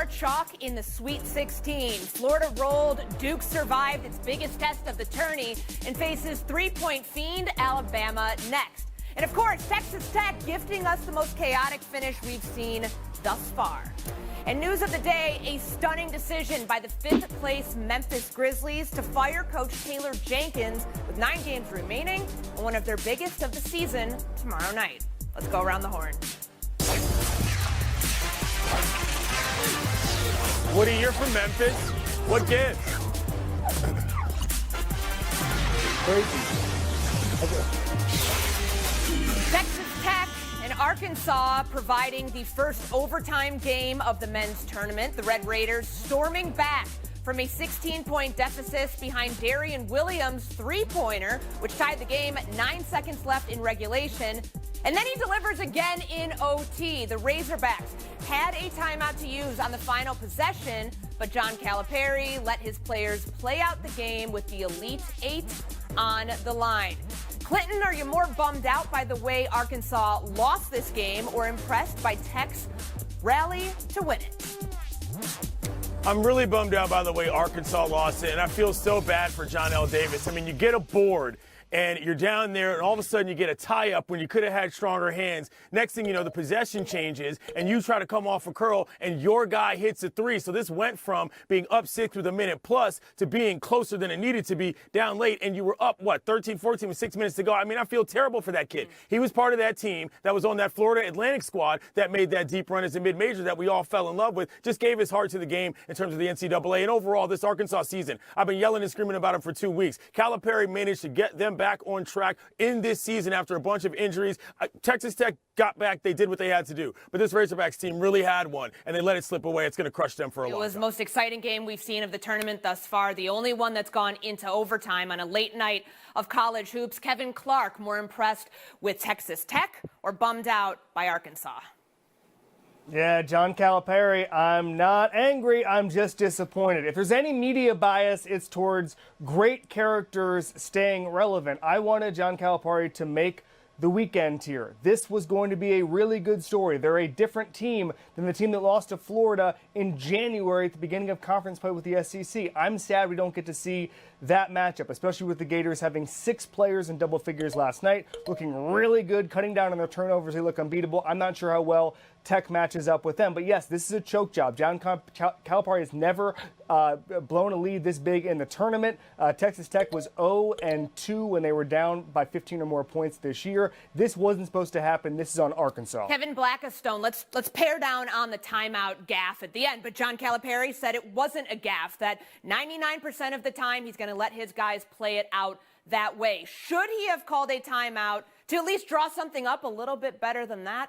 more chalk in the Sweet 16. Florida rolled, Duke survived its biggest test of the tourney and faces three-point fiend Alabama next. And of course, Texas Tech gifting us the most chaotic finish we've seen thus far. And news of the day, a stunning decision by the fifth-place Memphis Grizzlies to fire Coach Taylor Jenkins with 9 games remaining and one of their biggest of the season tomorrow night. Let's go around the horn. Woody, you're from Memphis. What gives? Texas Tech and Arkansas providing the first overtime game of the men's tournament. The Red Raiders storming back from a 16-point deficit behind Darian Williams' three-pointer, which tied the game at 9 seconds left in regulation. And then he delivers again in OT. The Razorbacks had a timeout to use on the final possession, but John Calipari let his players play out the game with the Elite Eight on the line. Clinton, are you more bummed out by the way Arkansas lost this game or impressed by Tech's rally to win it? I'm really bummed out by the way Arkansas lost it, and I feel so bad for John L. Davis. I mean, you get a board, and you're down there, and all of a sudden you get a tie-up when you could have had stronger hands. Next thing you know, the possession changes, and you try to come off a curl, and your guy hits a three. So this went from being up 6 with a minute plus to being closer than it needed to be, down late, and you were up, 13, 14 with 6 minutes to go. I mean, I feel terrible for that kid. He was part of that team that was on that Florida Atlantic squad that made that deep run as a mid-major that we all fell in love with, just gave his heart to the game in terms of the NCAA. And overall, this Arkansas season, I've been yelling and screaming about him for 2 weeks. Calipari managed to get them back on track in this season after a bunch of injuries. Texas Tech got back. They did what they had to do. But this Razorbacks team really had one, and they let it slip away. It's going to crush them for a long time. It was the most exciting game we've seen of the tournament thus far, the only one that's gone into overtime on a late night of college hoops. Kevin Clark, more impressed with Texas Tech or bummed out by Arkansas? Yeah, John Calipari, I'm not angry, I'm just disappointed. If there's any media bias, it's towards great characters staying relevant. I wanted John Calipari to make the weekend tier. This was going to be a really good story. They're a different team than the team that lost to Florida in January at the beginning of conference play with the SEC. I'm sad we don't get to see that matchup, especially with the Gators having 6 players in double figures last night, looking really good, cutting down on their turnovers. They look unbeatable. I'm not sure how well Tech matches up with them. But yes, this is a choke job. John Calipari has never blown a lead this big in the tournament. Texas Tech was 0-2 when they were down by 15 or more points this year. This wasn't supposed to happen. This is on Arkansas. Kevin Blackistone, let's pare down on the timeout gaffe at the end. But John Calipari said it wasn't a gaffe, that 99% of the time he's going to let his guys play it out that way. Should he have called a timeout to at least draw something up a little bit better than that?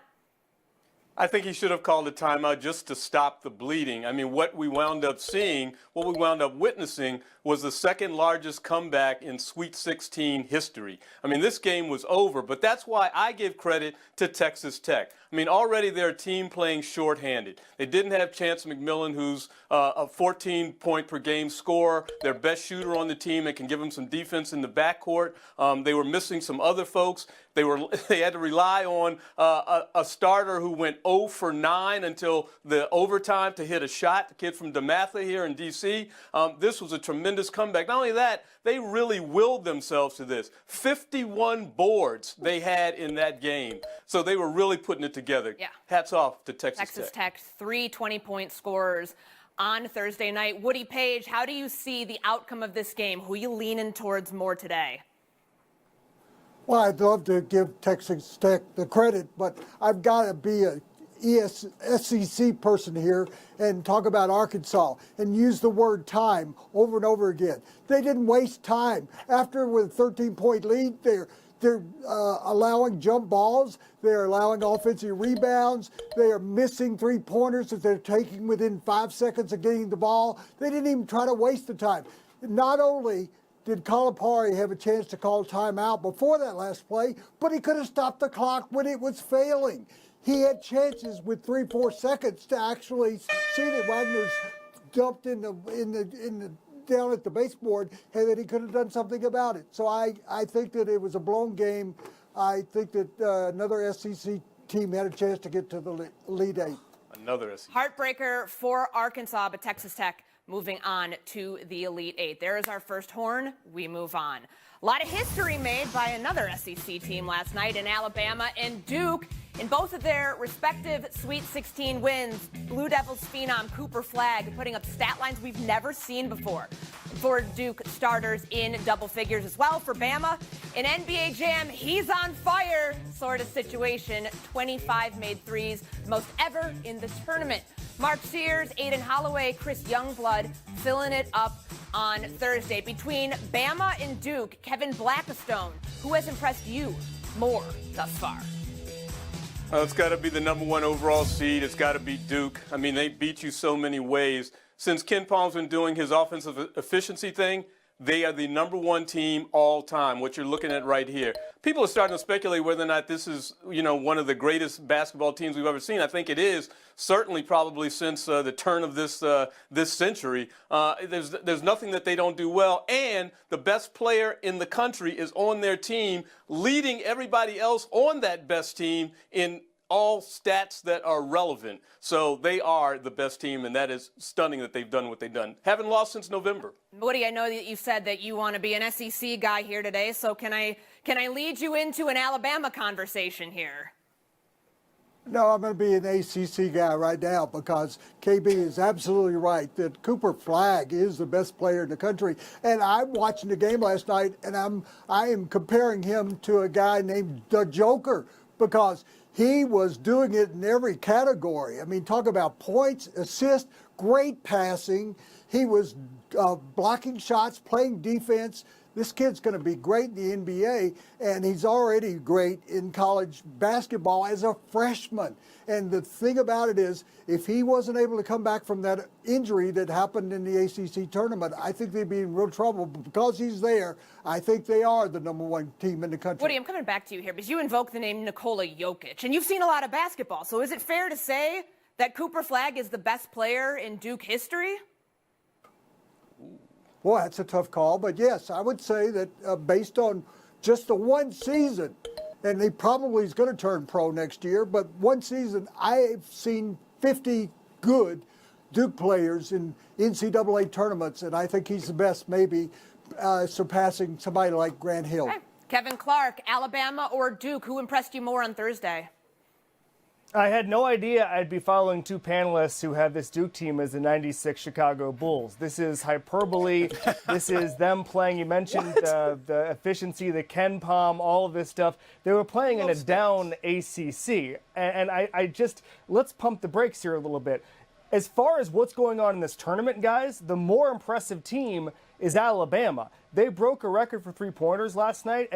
I think he should have called a timeout just to stop the bleeding. I mean, what we wound up seeing, what we wound up witnessing was the second largest comeback in Sweet 16 history. I mean, this game was over, but that's why I give credit to Texas Tech. I mean, already they're a team playing shorthanded. They didn't have Chance McMillan, who's a 14-point-per-game scorer, their best shooter on the team that can give them some defense in the backcourt. They were missing some other folks. They had to rely on a starter who went 0 for 9 until the overtime to hit a shot, the kid from DeMatha here in D.C. This was a tremendous comeback. Not only that, they really willed themselves to this. 51 boards they had in that game. So they were really putting it together. Yeah. Hats off to Texas Texas Tech, 3 20-point scorers on Thursday night. Woody Page, how do you see the outcome of this game? Who are you leaning towards more today? Well, I'd love to give Texas Tech the credit, but I've got to be a SEC person here and talk about Arkansas and use the word time over and over again. They didn't waste time. After with a 13-point lead, they're allowing jump balls. They're allowing offensive rebounds. They are missing three-pointers that they're taking within 5 seconds of getting the ball. They didn't even try to waste the time. Not only did Calipari have a chance to call timeout before that last play, but he could have stopped the clock when it was failing. He had chances with 3-4 seconds to actually see that Wagner's dumped in the down at the baseboard, and that he could have done something about it. So I think that it was a blown game. I think that another SEC team had a chance to get to the Elite Eight. Another SEC. Heartbreaker for Arkansas, but Texas Tech moving on to the Elite Eight. There is our first horn. We move on. A lot of history made by another SEC team last night in Alabama and Duke. In both of their respective Sweet 16 wins, Blue Devils phenom Cooper Flagg putting up stat lines we've never seen before. For Duke starters in double figures as well. For Bama, an NBA Jam, he's on fire sort of situation. 25 made threes, most ever in the tournament. Mark Sears, Aiden Holloway, Chris Youngblood filling it up on Thursday. Between Bama and Duke, Kevin Blackistone, who has impressed you more thus far? It's got to be the #1 overall seed. It's got to be Duke. I mean, they beat you so many ways. Since Ken Palm's been doing his offensive efficiency thing, they are the #1 team all time, what you're looking at right here. People are starting to speculate whether or not this is, one of the greatest basketball teams we've ever seen. I think it is, certainly probably since the turn of this century. There's nothing that they don't do well, and the best player in the country is on their team, leading everybody else on that best team in all stats that are relevant. So they are the best team, and that is stunning that they've done what they've done. Haven't lost since November. Woody, I know that you said that you want to be an SEC guy here today, so can I lead you into an Alabama conversation here? No, I'm going to be an ACC guy right now because KB is absolutely right that Cooper Flagg is the best player in the country. And I'm watching the game last night, and I am comparing him to a guy named the Joker because he was doing it in every category. I mean, talk about points, assists, great passing. He was blocking shots, playing defense. This kid's going to be great in the NBA, and he's already great in college basketball as a freshman. And the thing about it is, if he wasn't able to come back from that injury that happened in the ACC tournament, I think they'd be in real trouble. But because he's there, I think they are the #1 team in the country. Woody, I'm coming back to you here because you invoke the name Nikola Jokic, and you've seen a lot of basketball. So is it fair to say that Cooper Flagg is the best player in Duke history? Well, that's a tough call, but yes, I would say that based on just the one season, and he probably is going to turn pro next year, but one season, I've seen 50 good Duke players in NCAA tournaments, and I think he's the best, maybe surpassing somebody like Grant Hill. Okay. Kevin Clark, Alabama or Duke, who impressed you more on Thursday? I had no idea I'd be following two panelists who have this Duke team as the '96 Chicago Bulls. This is hyperbole. This is them playing. You mentioned the efficiency, the Ken Palm, all of this stuff. They were playing in a down ACC. And I just, let's pump the brakes here a little bit. As far as what's going on in this tournament, guys, the more impressive team is Alabama. They broke a record for three-pointers last night. And